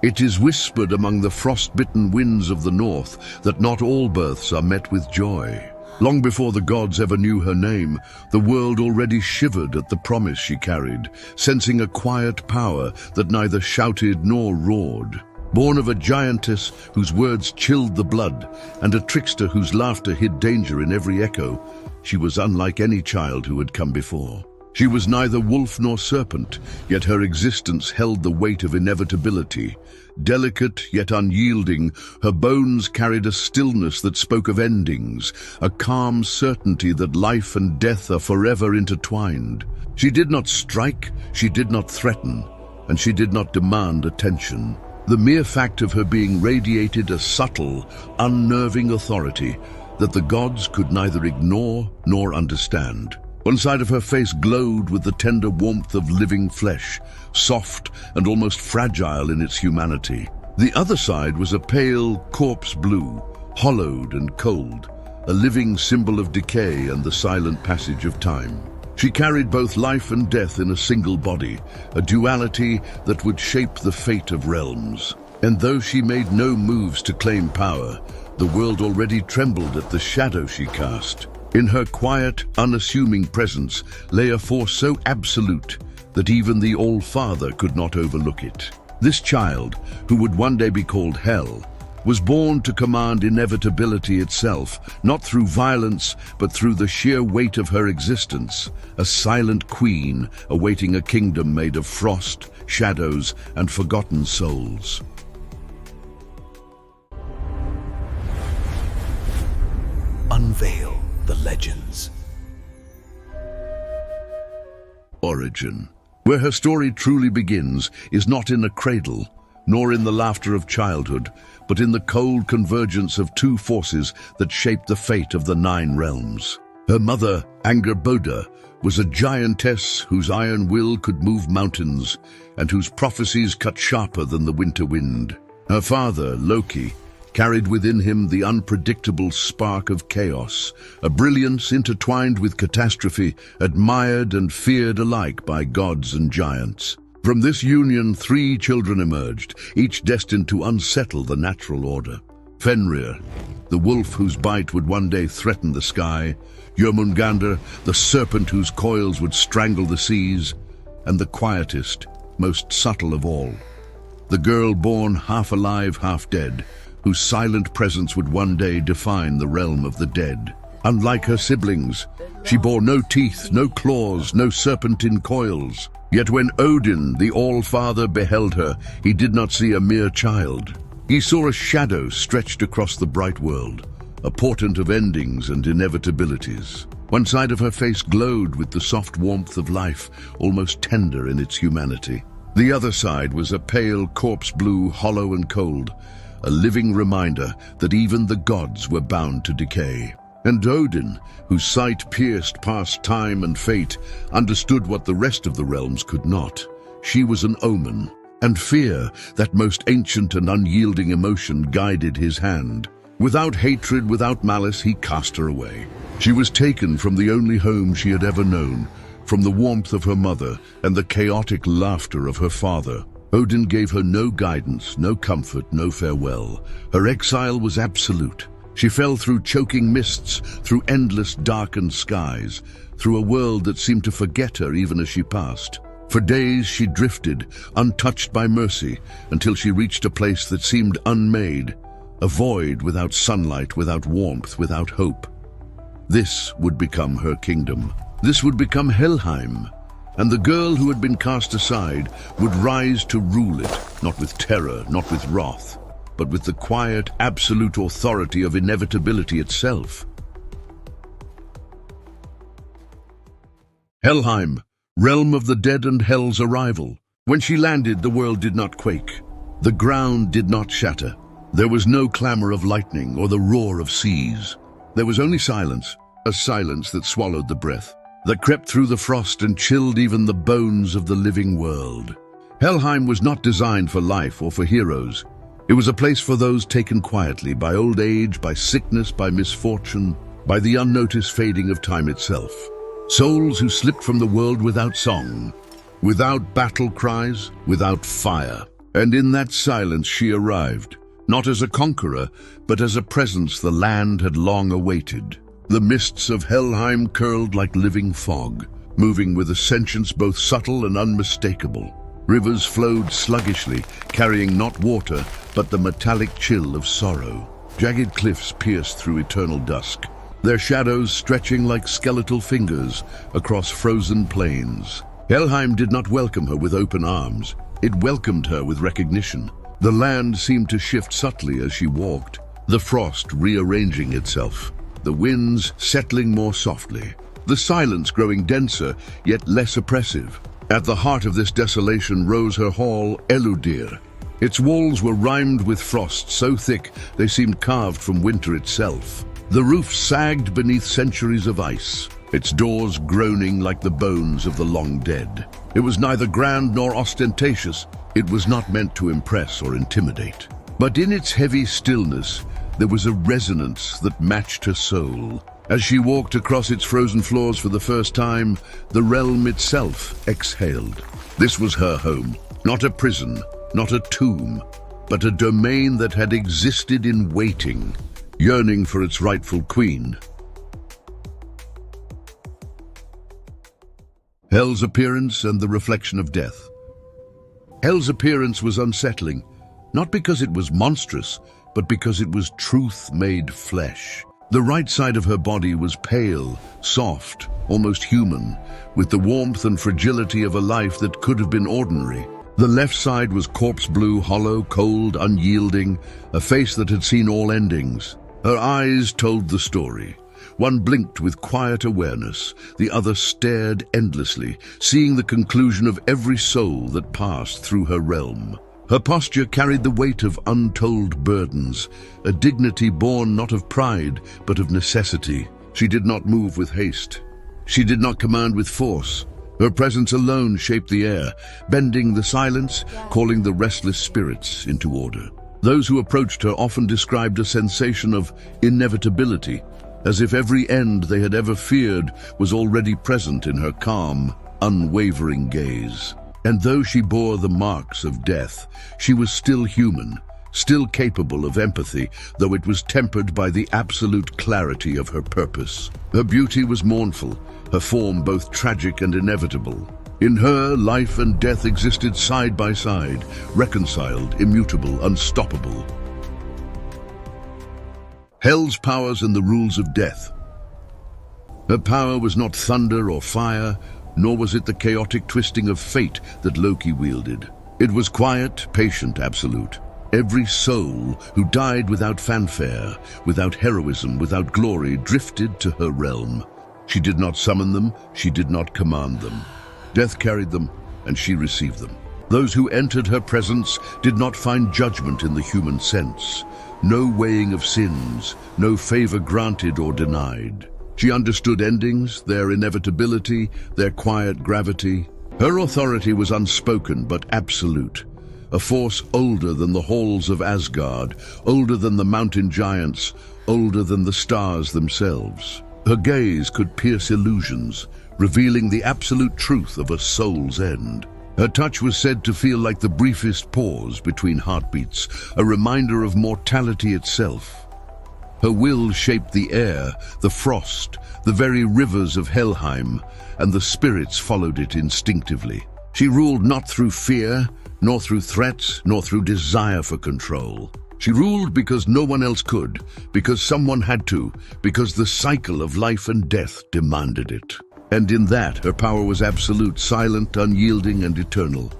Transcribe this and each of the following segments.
It is whispered among the frostbitten winds of the north that not all births are met with joy. Long before the gods ever knew her name, the world already shivered at the promise she carried, sensing a quiet power that neither shouted nor roared. Born of a giantess whose words chilled the blood, and a trickster whose laughter hid danger in every echo, she was unlike any child who had come before. She was neither wolf nor serpent, yet her existence held the weight of inevitability. Delicate yet unyielding, her bones carried a stillness that spoke of endings, a calm certainty that life and death are forever intertwined. She did not strike, she did not threaten, and she did not demand attention. The mere fact of her being radiated a subtle, unnerving authority that the gods could neither ignore nor understand. One side of her face glowed with the tender warmth of living flesh, soft and almost fragile in its humanity. The other side was a pale corpse blue, hollowed and cold, a living symbol of decay and the silent passage of time. She carried both life and death in a single body, a duality that would shape the fate of realms. And though she made no moves to claim power, the world already trembled at the shadow she cast. In her quiet, unassuming presence lay a force so absolute that even the All-Father could not overlook it. This child, who would one day be called Hel, was born to command inevitability itself, not through violence, but through the sheer weight of her existence, a silent queen awaiting a kingdom made of frost, shadows, and forgotten souls. Unveil the legends. Origin. Where her story truly begins is not in a cradle, nor in the laughter of childhood, but in the cold convergence of two forces that shaped the fate of the 9 realms. Her mother, Angerboda, was a giantess whose iron will could move mountains, and whose prophecies cut sharper than the winter wind. Her father, Loki, carried within him the unpredictable spark of chaos, a brilliance intertwined with catastrophe, admired and feared alike by gods and giants. From this union 3 children emerged, each destined to unsettle the natural order. Fenrir, the wolf whose bite would one day threaten the sky, Jörmungandr, the serpent whose coils would strangle the seas, and the quietest, most subtle of all, the girl born half alive, half dead, whose silent presence would one day define the realm of the dead. Unlike her siblings, she bore no teeth, no claws, no serpentine coils. Yet when Odin, the All-Father, beheld her, he did not see a mere child. He saw a shadow stretched across the bright world, a portent of endings and inevitabilities. One side of her face glowed with the soft warmth of life, almost tender in its humanity. The other side was a pale corpse blue, hollow and cold, a living reminder that even the gods were bound to decay. And Odin, whose sight pierced past time and fate, understood what the rest of the realms could not. She was an omen, and fear, that most ancient and unyielding emotion, guided his hand. Without hatred, without malice, he cast her away. She was taken from the only home she had ever known, from the warmth of her mother and the chaotic laughter of her father. Odin gave her no guidance, no comfort, no farewell. Her exile was absolute. She fell through choking mists, through endless darkened skies, through a world that seemed to forget her even as she passed. For days she drifted, untouched by mercy, until she reached a place that seemed unmade, a void without sunlight, without warmth, without hope. This would become her kingdom. This would become Helheim. And the girl who had been cast aside would rise to rule it, not with terror, not with wrath, but with the quiet, absolute authority of inevitability itself. Helheim, realm of the dead and Hel's arrival. When she landed, the world did not quake. The ground did not shatter. There was no clamor of lightning or the roar of seas. There was only silence, a silence that swallowed the breath, that crept through the frost and chilled even the bones of the living world. Helheim was not designed for life or for heroes. It was a place for those taken quietly by old age, by sickness, by misfortune, by the unnoticed fading of time itself. Souls who slipped from the world without song, without battle cries, without fire. And in that silence she arrived, not as a conqueror, but as a presence the land had long awaited. The mists of Helheim curled like living fog, moving with a sentience both subtle and unmistakable. Rivers flowed sluggishly, carrying not water, but the metallic chill of sorrow. Jagged cliffs pierced through eternal dusk, their shadows stretching like skeletal fingers across frozen plains. Helheim did not welcome her with open arms. It welcomed her with recognition. The land seemed to shift subtly as she walked, the frost rearranging itself, the winds settling more softly, the silence growing denser yet less oppressive. At the heart of this desolation rose her hall, Eludir. Its walls were rimed with frost so thick they seemed carved from winter itself. The roof sagged beneath centuries of ice, its doors groaning like the bones of the long dead. It was neither grand nor ostentatious. It was not meant to impress or intimidate. But in its heavy stillness, there was a resonance that matched her soul. As she walked across its frozen floors for the first time, the realm itself exhaled. This was her home, not a prison, not a tomb, but a domain that had existed in waiting, yearning for its rightful queen. Hel's appearance and the reflection of death. Hel's appearance was unsettling, not because it was monstrous, but because it was truth made flesh. The right side of her body was pale, soft, almost human, with the warmth and fragility of a life that could have been ordinary. The left side was corpse blue, hollow, cold, unyielding, a face that had seen all endings. Her eyes told the story. One blinked with quiet awareness, the other stared endlessly, seeing the conclusion of every soul that passed through her realm. Her posture carried the weight of untold burdens, a dignity born not of pride, but of necessity. She did not move with haste. She did not command with force. Her presence alone shaped the air, bending the silence, calling the restless spirits into order. Those who approached her often described a sensation of inevitability, as if every end they had ever feared was already present in her calm, unwavering gaze. And though she bore the marks of death, she was still human, still capable of empathy, though it was tempered by the absolute clarity of her purpose. Her beauty was mournful, her form both tragic and inevitable. In her, life and death existed side by side, reconciled, immutable, unstoppable. Hel's powers and the rules of death. Her power was not thunder or fire, nor was it the chaotic twisting of fate that Loki wielded. It was quiet, patient, absolute. Every soul who died without fanfare, without heroism, without glory, drifted to her realm. She did not summon them, she did not command them. Death carried them, and she received them. Those who entered her presence did not find judgment in the human sense. No weighing of sins, no favor granted or denied. She understood endings, their inevitability, their quiet gravity. Her authority was unspoken but absolute, a force older than the halls of Asgard, older than the mountain giants, older than the stars themselves. Her gaze could pierce illusions, revealing the absolute truth of a soul's end. Her touch was said to feel like the briefest pause between heartbeats, a reminder of mortality itself. Her will shaped the air, the frost, the very rivers of Helheim, and the spirits followed it instinctively. She ruled not through fear, nor through threats, nor through desire for control. She ruled because no one else could, because someone had to, because the cycle of life and death demanded it. And in that, her power was absolute, silent, unyielding, and eternal.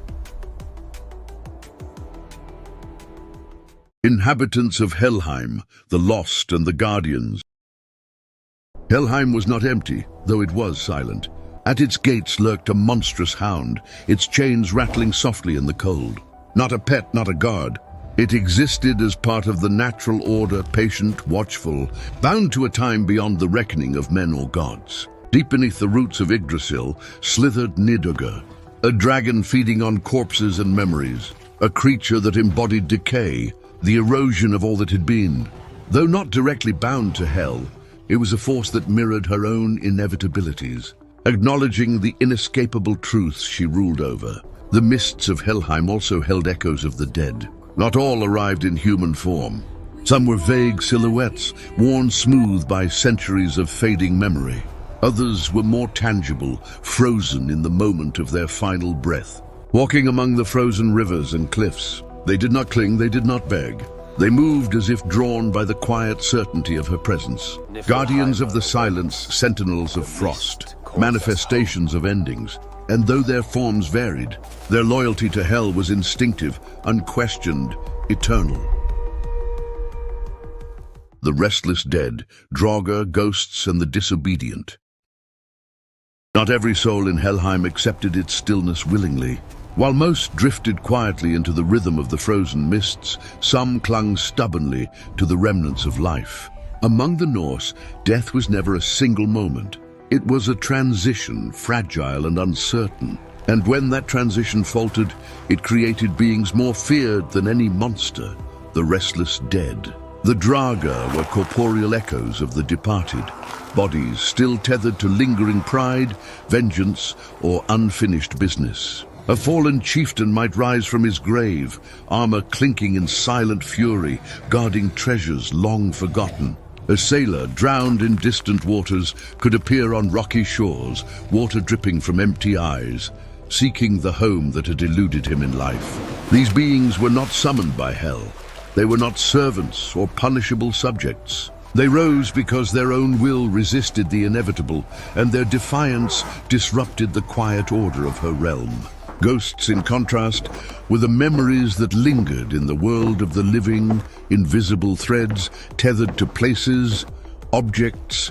Inhabitants of Helheim, the lost and the guardians. Helheim was not empty, though it was silent. At its gates lurked a monstrous hound, its chains rattling softly in the cold. Not a pet, not a guard. It existed as part of the natural order, patient, watchful, bound to a time beyond the reckoning of men or gods. Deep beneath the roots of Yggdrasil slithered Nidhugger, a dragon feeding on corpses and memories, a creature that embodied decay, the erosion of all that had been. Though not directly bound to hell, it was a force that mirrored her own inevitabilities, acknowledging the inescapable truths she ruled over. The mists of Helheim also held echoes of the dead. Not all arrived in human form. Some were vague silhouettes, worn smooth by centuries of fading memory. Others were more tangible, frozen in the moment of their final breath. Walking among the frozen rivers and cliffs, they did not cling, they did not beg. They moved as if drawn by the quiet certainty of her presence. Guardians of the silence, sentinels of frost, manifestations of endings. And though their forms varied, their loyalty to Hel was instinctive, unquestioned, eternal. The restless dead, Draugr, ghosts, and the disobedient. Not every soul in Helheim accepted its stillness willingly. While most drifted quietly into the rhythm of the frozen mists, some clung stubbornly to the remnants of life. Among the Norse, death was never a single moment. It was a transition, fragile and uncertain. And when that transition faltered, it created beings more feared than any monster, the restless dead. The Draugr were corporeal echoes of the departed, bodies still tethered to lingering pride, vengeance, or unfinished business. A fallen chieftain might rise from his grave, armor clinking in silent fury, guarding treasures long forgotten. A sailor drowned in distant waters could appear on rocky shores, water dripping from empty eyes, seeking the home that had eluded him in life. These beings were not summoned by Hel. They were not servants or punishable subjects. They rose because their own will resisted the inevitable, and their defiance disrupted the quiet order of her realm. Ghosts, in contrast, were the memories that lingered in the world of the living, invisible threads tethered to places, objects,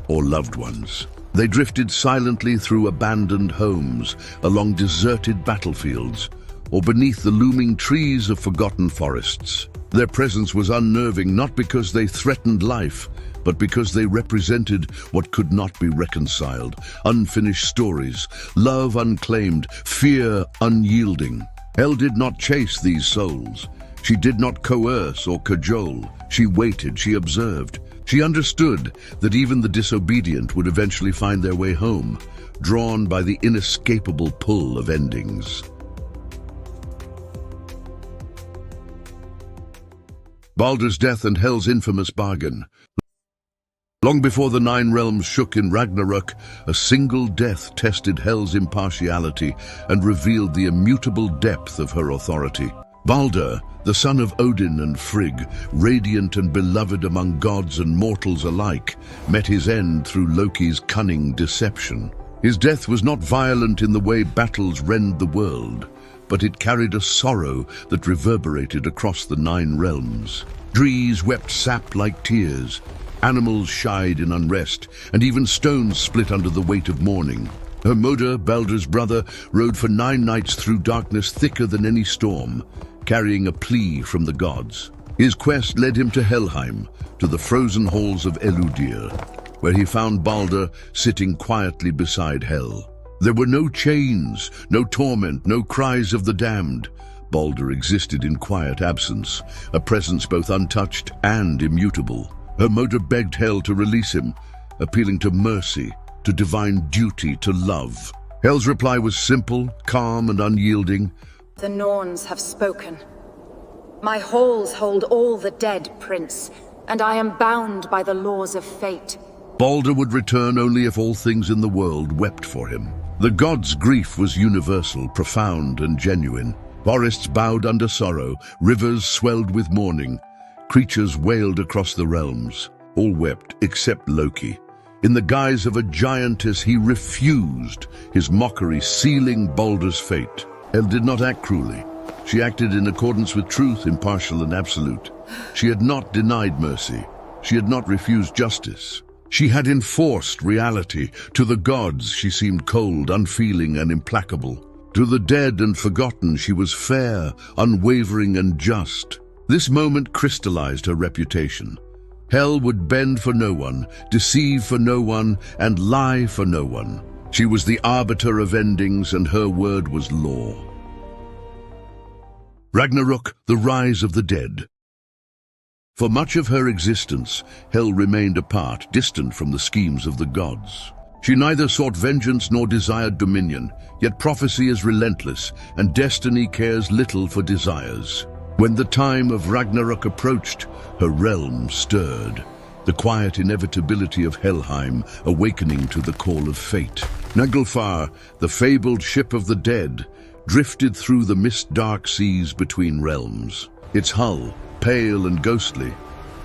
or loved ones. They drifted silently through abandoned homes, along deserted battlefields, or beneath the looming trees of forgotten forests. Their presence was unnerving not because they threatened life, but because they represented what could not be reconciled: unfinished stories, love unclaimed, fear unyielding. Hel did not chase these souls. She did not coerce or cajole. She waited, she observed. She understood that even the disobedient would eventually find their way home, drawn by the inescapable pull of endings. Baldr's death and Hel's infamous bargain. Long before the Nine Realms shook in Ragnarök, a single death tested Hel's impartiality and revealed the immutable depth of her authority. Baldr, the son of Odin and Frigg, radiant and beloved among gods and mortals alike, met his end through Loki's cunning deception. His death was not violent in the way battles rend the world, but it carried a sorrow that reverberated across the Nine Realms. Trees wept sap like tears, animals shied in unrest, and even stones split under the weight of mourning. Hermodr, Baldr's brother, rode for 9 nights through darkness thicker than any storm, carrying a plea from the gods. His quest led him to Helheim, to the frozen halls of Eludir, where he found Baldr sitting quietly beside Hel. There were no chains, no torment, no cries of the damned. Baldr existed in quiet absence, a presence both untouched and immutable. Hermodr begged Hel to release him, appealing to mercy, to divine duty, to love. Hel's reply was simple, calm, and unyielding. The Norns have spoken. My halls hold all the dead, Prince, and I am bound by the laws of fate. Baldr would return only if all things in the world wept for him. The gods' grief was universal, profound, and genuine. Forests bowed under sorrow, rivers swelled with mourning. Creatures wailed across the realms. All wept, except Loki. In the guise of a giantess, he refused, his mockery sealing Baldr's fate. Hel did not act cruelly. She acted in accordance with truth, impartial and absolute. She had not denied mercy. She had not refused justice. She had enforced reality. To the gods, she seemed cold, unfeeling, and implacable. To the dead and forgotten, she was fair, unwavering, and just. This moment crystallized her reputation. Hel would bend for no one, deceive for no one, and lie for no one. She was the arbiter of endings, and her word was law. Ragnarök, the rise of the dead. For much of her existence, Hel remained apart, distant from the schemes of the gods. She neither sought vengeance nor desired dominion, yet prophecy is relentless, and destiny cares little for desires. When the time of Ragnarok approached, her realm stirred, the quiet inevitability of Helheim awakening to the call of fate. Naglfar, the fabled ship of the dead, drifted through the mist-dark seas between realms. Its hull, pale and ghostly,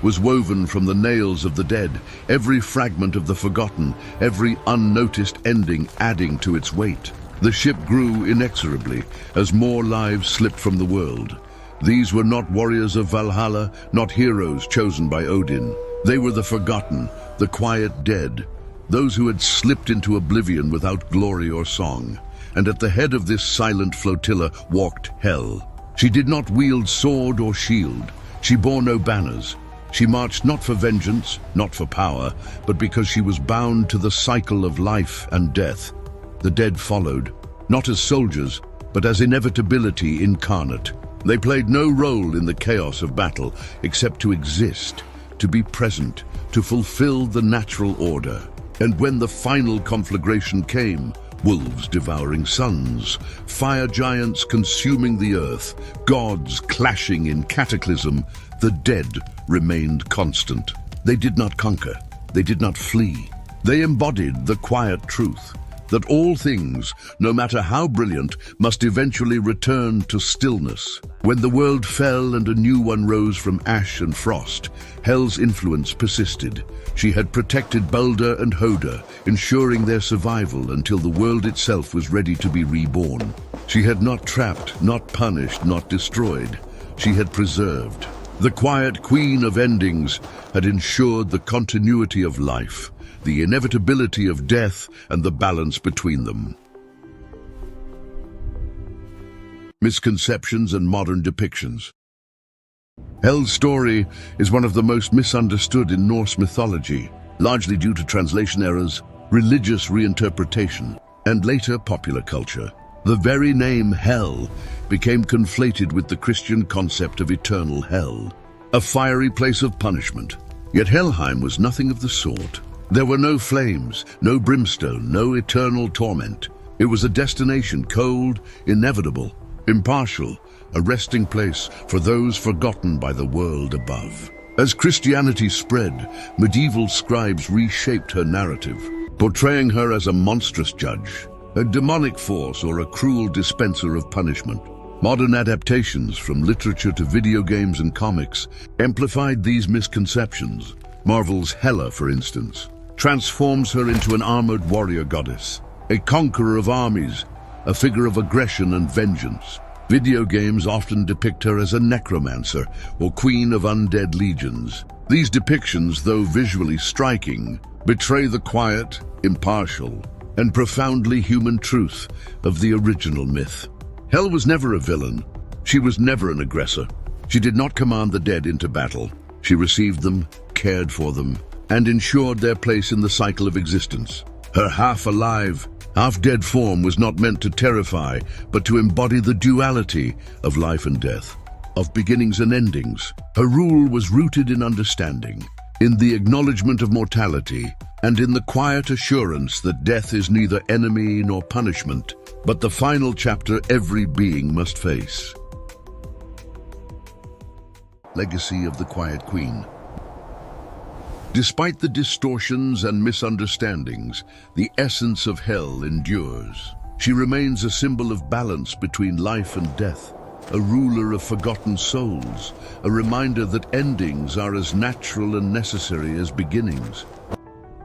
was woven from the nails of the dead, every fragment of the forgotten, every unnoticed ending adding to its weight. The ship grew inexorably as more lives slipped from the world. These were not warriors of Valhalla, not heroes chosen by Odin. They were the forgotten, the quiet dead, those who had slipped into oblivion without glory or song. And at the head of this silent flotilla walked Hel. She did not wield sword or shield. She bore no banners. She marched not for vengeance, not for power, but because she was bound to the cycle of life and death. The dead followed, not as soldiers, but as inevitability incarnate. They played no role in the chaos of battle, except to exist, to be present, to fulfill the natural order. And when the final conflagration came, wolves devouring suns, fire giants consuming the earth, gods clashing in cataclysm, the dead remained constant. They did not conquer. They did not flee. They embodied the quiet truth that all things, no matter how brilliant, must eventually return to stillness. When the world fell and a new one rose from ash and frost, Hel's influence persisted. She had protected Baldr and Hoda, ensuring their survival until the world itself was ready to be reborn. She had not trapped, not punished, not destroyed. She had preserved. The quiet queen of endings had ensured the continuity of life, the inevitability of death, and the balance between them. Misconceptions and modern depictions. Hel's story is one of the most misunderstood in Norse mythology, largely due to translation errors, religious reinterpretation, and later popular culture. The very name Hel became conflated with the Christian concept of eternal hell, a fiery place of punishment. Yet Helheim was nothing of the sort. There were no flames, no brimstone, no eternal torment. It was a destination cold, inevitable, impartial, a resting place for those forgotten by the world above. As Christianity spread, medieval scribes reshaped her narrative, portraying her as a monstrous judge, a demonic force, or a cruel dispenser of punishment. Modern adaptations, from literature to video games and comics, amplified these misconceptions. Marvel's Hela, for instance, transforms her into an armored warrior goddess, a conqueror of armies, a figure of aggression and vengeance. Video games often depict her as a necromancer or queen of undead legions. These depictions, though visually striking, betray the quiet, impartial, and profoundly human truth of the original myth. Hel was never a villain. She was never an aggressor. She did not command the dead into battle. She received them, cared for them, and ensured their place in the cycle of existence. Her half-alive, half-dead form was not meant to terrify, but to embody the duality of life and death, of beginnings and endings. Her rule was rooted in understanding, in the acknowledgement of mortality, and in the quiet assurance that death is neither enemy nor punishment, but the final chapter every being must face. Legacy of the Quiet Queen. Despite the distortions and misunderstandings, the essence of Hel endures. She remains a symbol of balance between life and death, a ruler of forgotten souls, a reminder that endings are as natural and necessary as beginnings.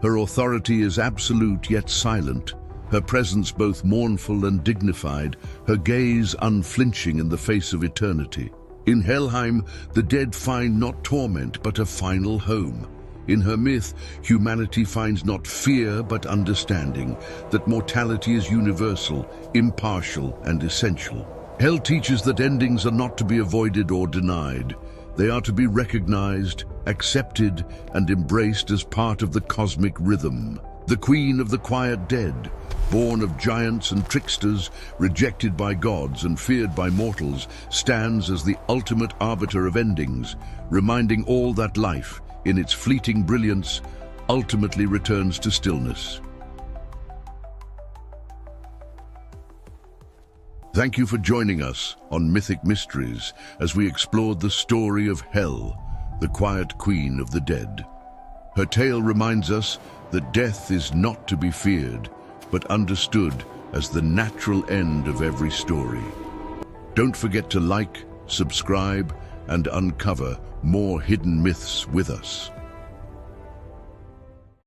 Her authority is absolute yet silent, her presence both mournful and dignified, her gaze unflinching in the face of eternity. In Helheim, the dead find not torment but a final home. In her myth, humanity finds not fear but understanding, that mortality is universal, impartial, and essential. Hel teaches that endings are not to be avoided or denied. They are to be recognized, accepted, and embraced as part of the cosmic rhythm. The queen of the quiet dead, born of giants and tricksters, rejected by gods and feared by mortals, stands as the ultimate arbiter of endings, reminding all that life, in its fleeting brilliance, ultimately returns to stillness. Thank you for joining us on Mythic Mysteries as we explored the story of Hel, the quiet queen of the dead. Her tale reminds us that death is not to be feared, but understood as the natural end of every story. Don't forget to like, subscribe, and uncover more hidden myths with us.